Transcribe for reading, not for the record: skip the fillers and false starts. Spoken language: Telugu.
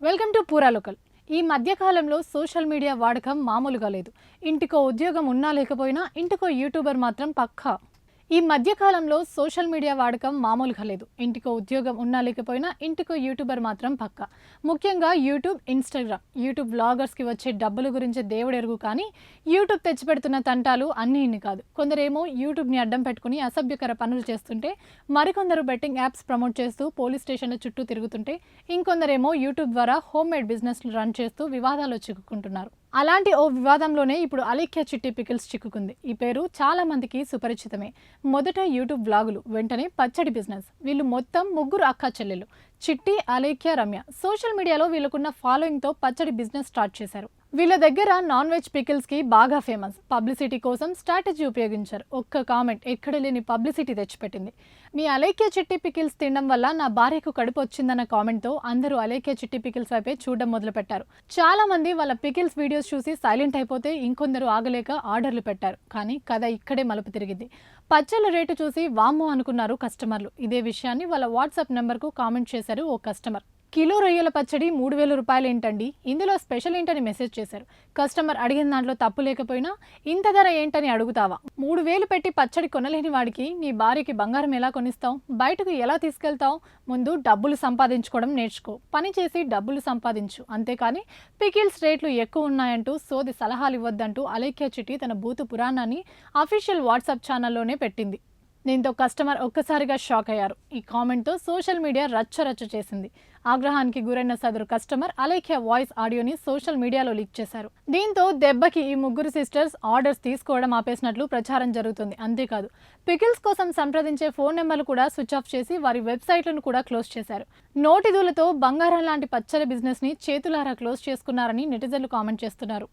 వెల్కమ్ టు పూరా లోకల్. ఈ మధ్యకాలంలో సోషల్ మీడియా వాడకం మామూలుగా లేదు. ఇంటికో ఉద్యోగం ఉన్నా లేకపోయినా ఇంటికో యూట్యూబర్ మాత్రం పక్కా. ఈ మధ్యకాలంలో సోషల్ మీడియా వాడకం మామూలుగా లేదు. ఇంటికో ఉద్యోగం ఉన్నా లేకపోయినా ఇంటికో యూట్యూబర్ మాత్రం పక్కా. ముఖ్యంగా యూట్యూబ్, ఇన్స్టాగ్రామ్. యూట్యూబ్ వ్లాగర్స్కి వచ్చే డబ్బుల గురించి దేవుడెరుగు, కానీ యూట్యూబ్ తెచ్చిపెడుతున్న తంటాలు అన్నీ ఇన్ని కాదు. కొందరేమో యూట్యూబ్ని అడ్డం పెట్టుకుని అసభ్యకర పనులు చేస్తుంటే, మరికొందరు బెట్టింగ్ యాప్స్ ప్రమోట్ చేస్తూ పోలీస్ స్టేషన్ల చుట్టూ తిరుగుతుంటే, ఇంకొందరేమో యూట్యూబ్ ద్వారా హోమ్ మేడ్ బిజినెస్లు రన్ చేస్తూ వివాదాల్లో చిక్కుకుంటున్నారు. అలాంటి ఓ వివాదంలోనే ఇప్పుడు అలేఖ్య చిట్టి పికిల్స్ చిక్కుకుంది. ఈ పేరు చాలా మందికి సుపరిచితమే. మొదట యూట్యూబ్ వ్లాగులు, వెంటనే పచ్చడి బిజినెస్. వీళ్ళు మొత్తం ముగ్గురు అక్కా చెల్లెలు, చిట్టి, అలేఖ్య, రమ్య. సోషల్ మీడియాలో వీళ్ళకున్న ఫాలోయింగ్తో పచ్చడి బిజినెస్ స్టార్ట్ చేశారు. వీళ్ళ దగ్గర నాన్ వెజ్ పికిల్స్కి బాగా ఫేమస్. పబ్లిసిటీ కోసం స్ట్రాటజీ ఉపయోగించారు. ఒక్క కామెంట్ ఎక్కడ లేని పబ్లిసిటీ తెచ్చిపెట్టింది. మీ అలేఖ్య చిట్టి పికిల్స్ తినడం వల్ల నా భార్యకు కడుపు వచ్చిందన్న కామెంట్తో అందరూ అలేఖ్య చిట్టి పికిల్స్ వైపే చూడడం మొదలుపెట్టారు. చాలా మంది వాళ్ళ పికిల్స్ వీడియోస్ చూసి సైలెంట్ అయిపోతే, ఇంకొందరు ఆగలేక ఆర్డర్లు పెట్టారు. కానీ కథ ఇక్కడే మలుపు తిరిగింది. పచ్చళ్ళ రేటు చూసి వామ్మో అనుకున్నారు కస్టమర్లు. ఇదే విషయాన్ని వాళ్ళ వాట్సాప్ నెంబర్కు కామెంట్ చేశారు ఓ కస్టమర్. కిలో రొయ్యల పచ్చడి 3000 రూపాయలు ఏంటండి, ఇందులో స్పెషల్ ఏంటని మెసేజ్ చేశారు. కస్టమర్ అడిగిన దాంట్లో తప్పు లేకపోయినా ఇంత ధర ఏంటని అడుగుతావా? 3000 పెట్టి పచ్చడి కొనలేని వాడికి నీ భార్యకి బంగారం ఎలా కొనిస్తావు? బయటకు ఎలా తీసుకెళ్తావు? ముందు డబ్బులు సంపాదించుకోవడం నేర్చుకో. పని చేసి డబ్బులు సంపాదించు, అంతేకాని పికిల్స్ రేట్లు ఎక్కువ ఉన్నాయంటూ సోది సలహాలు ఇవ్వద్దంటూ అలేఖ్య చిట్టి తన బూతు పురాణాన్ని అఫీషియల్ వాట్సాప్ ఛానల్లోనే పెట్టింది. దీంతో కస్టమర్ ఒక్కసారిగా షాక్ అయ్యారు. ఈ కామెంట్తో సోషల్ మీడియా రచ్చరచ్చ చేసింది. ఆగ్రహానికి గురైన సదరు కస్టమర్ అలేఖ్య వాయిస్ ఆడియోని సోషల్ మీడియాలో లీక్ చేశారు. దీంతో దెబ్బకి ఈ ముగ్గురు సిస్టర్స్ ఆర్డర్స్ తీసుకోవడం ఆపేసినట్లు ప్రచారం జరుగుతుంది. అంతేకాదు, పికిల్స్ కోసం సంప్రదించే ఫోన్ నెంబర్లు కూడా స్విచ్ ఆఫ్ చేసి వారి వెబ్సైట్లను కూడా క్లోజ్ చేశారు. నోటి దూలతో బంగారం లాంటి పచ్చడి బిజినెస్ ని చేతులారా క్లోజ్ చేసుకున్నారని నెటిజన్లు కామెంట్ చేస్తున్నారు.